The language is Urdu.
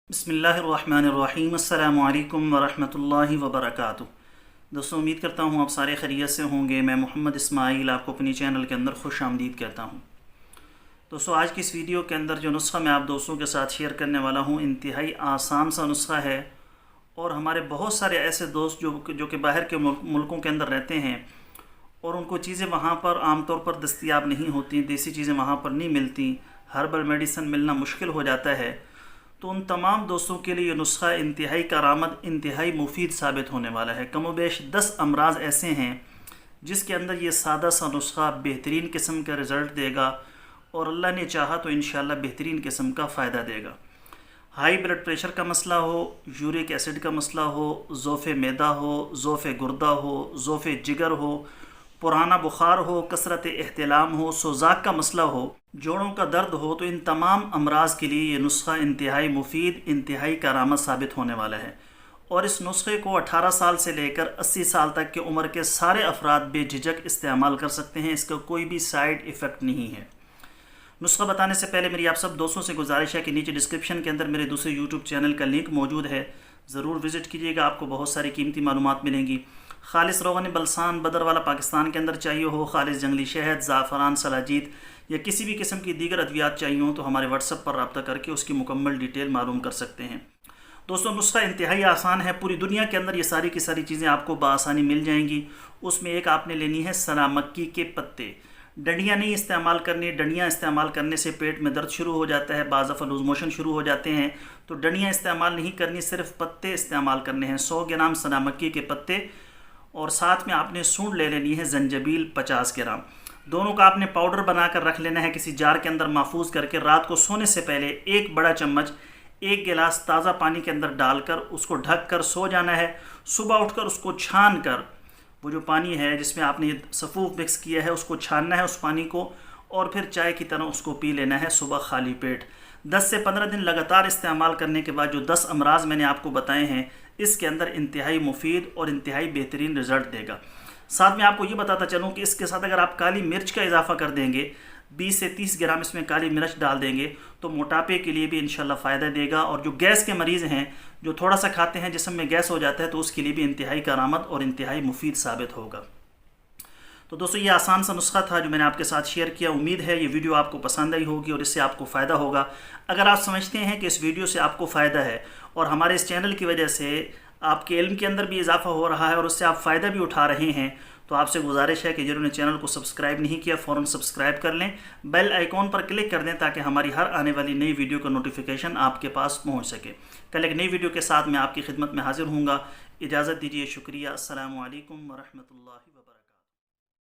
بسم اللہ الرحمن الرحیم۔ السلام علیکم ورحمۃ اللہ وبرکاتہ۔ دوستوں، امید کرتا ہوں آپ سارے خیریت سے ہوں گے۔ میں محمد اسماعیل آپ کو اپنی چینل کے اندر خوش آمدید کہتا ہوں۔ دوستوں، آج کی اس ویڈیو کے اندر جو نسخہ میں آپ دوستوں کے ساتھ شیئر کرنے والا ہوں، انتہائی آسان سا نسخہ ہے، اور ہمارے بہت سارے ایسے دوست جو کہ باہر کے ملکوں کے اندر رہتے ہیں اور ان کو چیزیں وہاں پر عام طور پر دستیاب نہیں ہوتی، دیسی چیزیں وہاں پر نہیں ملتی، ہربل میڈیسن ملنا مشکل ہو جاتا ہے، تو ان تمام دوستوں کے لیے یہ نسخہ انتہائی کارآمد، انتہائی مفید ثابت ہونے والا ہے۔ کم و بیش 10 امراض ایسے ہیں جس کے اندر یہ سادہ سا نسخہ بہترین قسم کا رزلٹ دے گا، اور اللہ نے چاہا تو انشاءاللہ بہترین قسم کا فائدہ دے گا۔ ہائی بلڈ پریشر کا مسئلہ ہو، یورک ایسڈ کا مسئلہ ہو، ضعف معدہ ہو، ضعف گردہ ہو، ضعف جگر ہو، پرانا بخار ہو، کثرت احتلام ہو، سوزاک کا مسئلہ ہو، جوڑوں کا درد ہو، تو ان تمام امراض کے لیے یہ نسخہ انتہائی مفید، انتہائی کارآمد ثابت ہونے والا ہے، اور اس نسخے کو 18 سال سے لے کر 80 سال تک کی عمر کے سارے افراد بے جھجک استعمال کر سکتے ہیں۔ اس کا کوئی بھی سائیڈ ایفیکٹ نہیں ہے۔ نسخہ بتانے سے پہلے میری آپ سب دوستوں سے گزارش ہے کہ نیچے ڈسکرپشن کے اندر میرے دوسرے یوٹیوب چینل کا لنک موجود ہے، ضرور وزٹ کیجیے گا، آپ کو بہت ساری قیمتی معلومات ملیں گی۔ خالص روغن بلسان بدر والا پاکستان کے اندر چاہیے ہو، خالص جنگلی شہد، زعفران، سلاجید یا کسی بھی قسم کی دیگر ادویات چاہیے ہوں تو ہمارے واٹس ایپ پر رابطہ کر کے اس کی مکمل ڈیٹیل معلوم کر سکتے ہیں۔ دوستوں، نسخہ انتہائی آسان ہے، پوری دنیا کے اندر یہ ساری کی ساری چیزیں آپ کو بآسانی مل جائیں گی۔ اس میں ایک آپ نے لینی ہے سنا مکی کے پتے۔ ڈنڈیاں نہیں استعمال کرنی، ڈنڈیاں استعمال کرنے سے پیٹ میں درد شروع ہو جاتا ہے، بعض دفعہ لوز موشن شروع ہو جاتے ہیں، تو ڈنڈیاں استعمال نہیں کرنی، صرف پتے استعمال کرنے ہیں۔ 100 گرام سنا مکی کے پتے، اور ساتھ میں آپ نے سونڈ لے لینی ہے زنجبیل 50 گرام۔ دونوں کا آپ نے پاؤڈر بنا کر رکھ لینا ہے کسی جار کے اندر محفوظ کر کے۔ رات کو سونے سے پہلے ایک بڑا چمچ 1 گلاس تازہ پانی کے اندر ڈال کر اس کو ڈھک کر سو جانا ہے۔ صبح اٹھ کر اس کو چھان کر، وہ جو پانی ہے جس میں آپ نے سفوف مکس کیا ہے اس کو چھاننا ہے اس پانی کو، اور پھر چائے کی طرح اس کو پی لینا ہے صبح خالی پیٹ۔ 10 سے 15 دن لگاتار استعمال کرنے کے بعد جو 10 امراض میں نے آپ کو بتائے ہیں، اس کے اندر انتہائی مفید اور انتہائی بہترین رزلٹ دے گا۔ ساتھ میں آپ کو یہ بتاتا چلوں کہ اس کے ساتھ اگر آپ کالی مرچ کا اضافہ کر دیں گے، 20 سے 30 گرام اس میں کالی مرچ ڈال دیں گے، تو موٹاپے کے لیے بھی انشاءاللہ فائدہ دے گا، اور جو گیس کے مریض ہیں، جو تھوڑا سا کھاتے ہیں جسم میں گیس ہو جاتا ہے، تو اس کے لیے بھی انتہائی کارآمد اور انتہائی مفید ثابت ہوگا۔ تو دوستو، یہ آسان سا نسخہ تھا جو میں نے آپ کے ساتھ شیئر کیا۔ امید ہے یہ ویڈیو آپ کو پسند آئی ہوگی اور اس سے آپ کو فائدہ ہوگا۔ اگر آپ سمجھتے ہیں کہ اس ویڈیو سے آپ کو فائدہ ہے اور ہمارے اس چینل کی وجہ سے آپ کے علم کے اندر بھی اضافہ ہو رہا ہے اور اس سے آپ فائدہ بھی اٹھا رہے ہیں، تو آپ سے گزارش ہے کہ جنہوں نے چینل کو سبسکرائب نہیں کیا فوراً سبسکرائب کر لیں، بیل آئیکن پر کلک کر دیں تاکہ ہماری ہر آنے والی نئی ویڈیو کا نوٹیفیکیشن آپ کے پاس پہنچ سکے۔ کل ایک نئی ویڈیو کے ساتھ میں آپ کی خدمت میں حاضر ہوں گا۔ اجازت دیجیے، شکریہ۔ السلام علیکم ورحمۃ اللہ وبرکاتہ۔